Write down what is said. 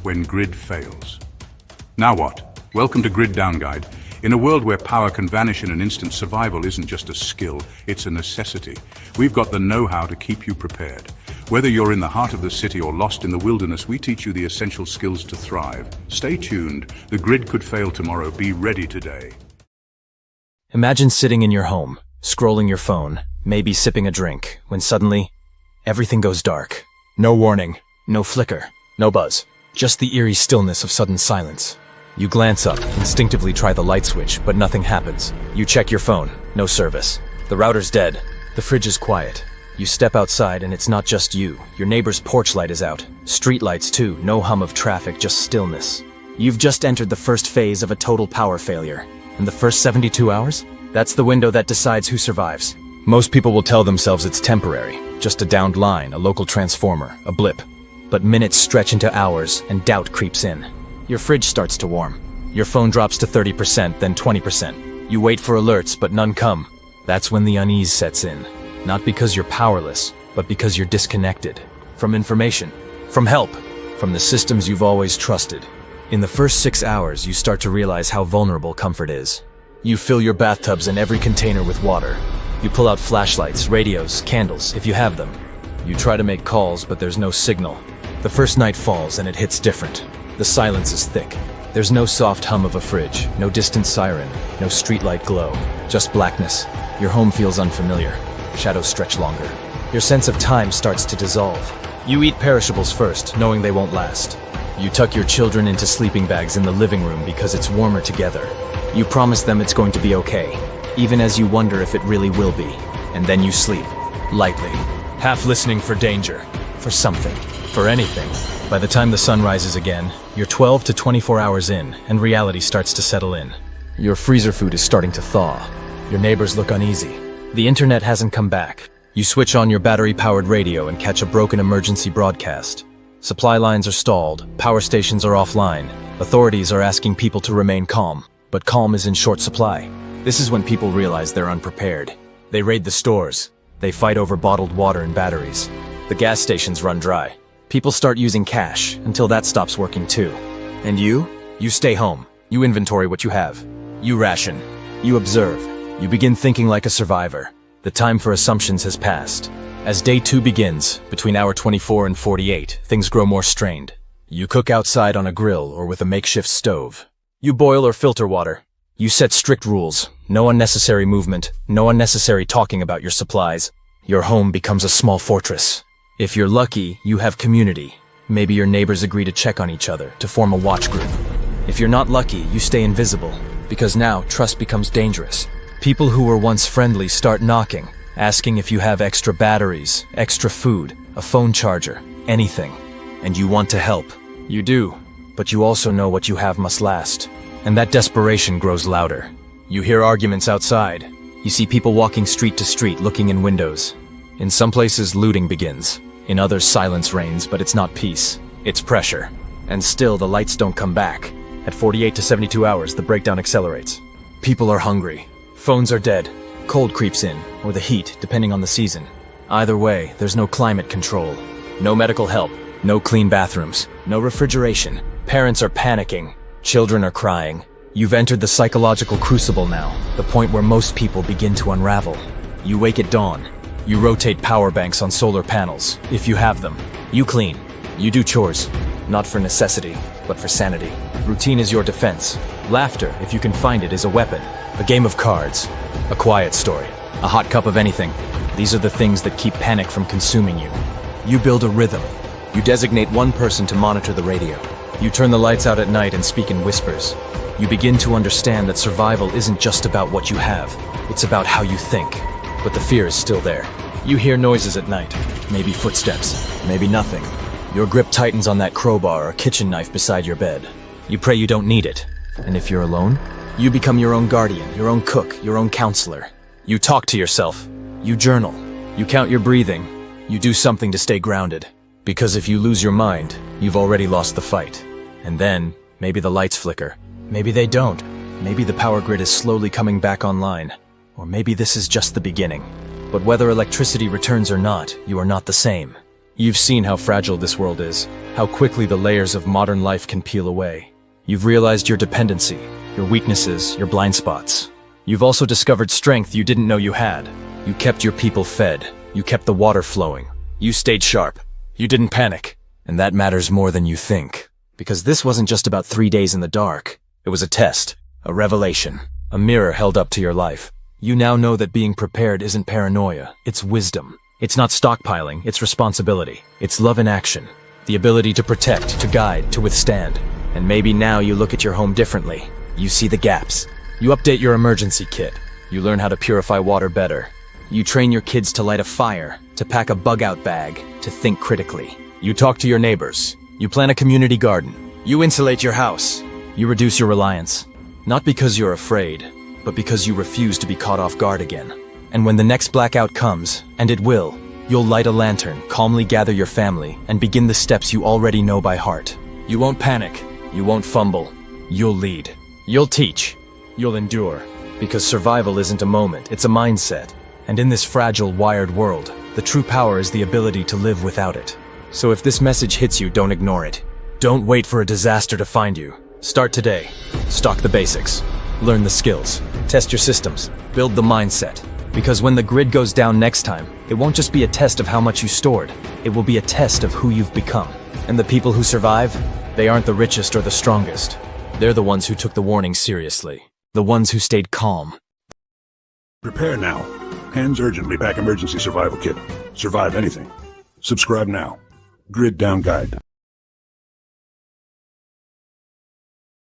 when grid fails. Now what? Welcome to Grid Down Guide. In a world where power can vanish in an instant, survival isn't just a skill, it's a necessity. We've got the know-how to keep you prepared. Whether you're in the heart of the city or lost in the wilderness, we teach you the essential skills to thrive. Stay tuned. The grid could fail tomorrow. Be ready today. Imagine sitting in your home, scrolling your phone, maybe sipping a drink, when suddenly, everything goes dark. No warning, no flicker, no buzz. Just the eerie stillness of sudden silence. You glance up, instinctively try the light switch, but nothing happens. You check your phone, no service. The router's dead. The fridge is quiet. You step outside and it's not just you. Your neighbor's porch light is out. Street lights too, no hum of traffic, just stillness. You've just entered the first phase of a total power failure. And the first 72 hours? That's the window that decides who survives. Most people will tell themselves it's temporary. Just a downed line, a local transformer, a blip. But minutes stretch into hours and doubt creeps in. Your fridge starts to warm. Your phone drops to 30%, then 20%. You wait for alerts, but none come. That's when the unease sets in. Not because you're powerless, but because you're disconnected. From information, from help, from the systems you've always trusted. In the first 6 hours, you start to realize how vulnerable comfort is. You fill your bathtubs and every container with water. You pull out flashlights, radios, candles, if you have them. You try to make calls, but there's no signal. The first night falls and it hits different. The silence is thick. There's no soft hum of a fridge, no distant siren, no streetlight glow, just blackness. Your home feels unfamiliar. Shadows stretch longer. Your sense of time starts to dissolve. You eat perishables first, knowing they won't last. You tuck your children into sleeping bags in the living room because it's warmer together. You promise them it's going to be okay, even as you wonder if it really will be. And then you sleep, lightly, half listening for danger, for something, for anything. By the time the sun rises again, you're 12 to 24 hours in, and reality starts to settle in. Your freezer food is starting to thaw. Your neighbors look uneasy. The internet hasn't come back. You switch on your battery-powered radio and catch a broken emergency broadcast. Supply lines are stalled, power stations are offline. Authorities are asking people to remain calm, but calm is in short supply. This is when people realize they're unprepared. They raid the stores. They fight over bottled water and batteries. The gas stations run dry. People start using cash until that stops working too. And you? You stay home. You inventory what you have. You ration. You observe. You begin thinking like a survivor. The time for assumptions has passed. As day 2 begins, between hour 24 and 48, things grow more strained. You cook outside on a grill or with a makeshift stove. You boil or filter water. You set strict rules. No unnecessary movement. No unnecessary talking about your supplies. Your home becomes a small fortress. If you're lucky, you have community. Maybe your neighbors agree to check on each other, to form a watch group. If you're not lucky, you stay invisible, because now trust becomes dangerous. People who were once friendly start knocking, asking if you have extra batteries, extra food, a phone charger, anything. And you want to help. You do, but you also know what you have must last. And that desperation grows louder. You hear arguments outside. You see people walking street to street, looking in windows. In some places, looting begins. In others, silence reigns, but it's not peace. It's pressure. And still, the lights don't come back. At 48 to 72 hours, the breakdown accelerates. People are hungry. Phones are dead. Cold creeps in, or the heat, depending on the season. Either way, there's no climate control. No medical help. No clean bathrooms. No refrigeration. Parents are panicking. Children are crying. You've entered the psychological crucible now, the point where most people begin to unravel. You wake at dawn. You rotate power banks on solar panels, if you have them. You clean. You do chores. Not for necessity, but for sanity. Routine is your defense. Laughter, if you can find it, is a weapon. A game of cards. A quiet story. A hot cup of anything. These are the things that keep panic from consuming you. You build a rhythm. You designate one person to monitor the radio. You turn the lights out at night and speak in whispers. You begin to understand that survival isn't just about what you have. It's about how you think. But the fear is still there. You hear noises at night. Maybe footsteps. Maybe nothing. Your grip tightens on that crowbar or kitchen knife beside your bed. You pray you don't need it. And if you're alone, you become your own guardian, your own cook, your own counselor. You talk to yourself. You journal. You count your breathing. You do something to stay grounded. Because if you lose your mind, you've already lost the fight. And then, maybe the lights flicker. Maybe they don't. Maybe the power grid is slowly coming back online. Or maybe this is just the beginning. But whether electricity returns or not, you are not the same. You've seen how fragile this world is, how quickly the layers of modern life can peel away. You've realized your dependency, your weaknesses, your blind spots. You've also discovered strength you didn't know you had. You kept your people fed. You kept the water flowing. You stayed sharp. You didn't panic. And that matters more than you think. Because this wasn't just about 3 days in the dark. It was a test, a revelation, a mirror held up to your life. You now know that being prepared isn't paranoia, it's wisdom. It's not stockpiling, it's responsibility. It's love in action. The ability to protect, to guide, to withstand. And maybe now you look at your home differently. You see the gaps. You update your emergency kit. You learn how to purify water better. You train your kids to light a fire, to pack a bug-out bag, to think critically. You talk to your neighbors. You plan a community garden. You insulate your house. You reduce your reliance. Not because you're afraid, but because you refuse to be caught off guard again. And when the next blackout comes, and it will, you'll light a lantern, calmly gather your family, and begin the steps you already know by heart. You won't panic. You won't fumble. You'll lead. You'll teach. You'll endure. Because survival isn't a moment, it's a mindset. And in this fragile, wired world, the true power is the ability to live without it. So if this message hits you, don't ignore it. Don't wait for a disaster to find you. Start today. Stock the basics. Learn the skills. Test your systems. Build the mindset. Because when the grid goes down next time, it won't just be a test of how much you stored. It will be a test of who you've become. And the people who survive, they aren't the richest or the strongest. They're the ones who took the warning seriously. The ones who stayed calm. Prepare now. Hands urgently pack emergency survival kit. Survive anything. Subscribe now. Grid Down Guide.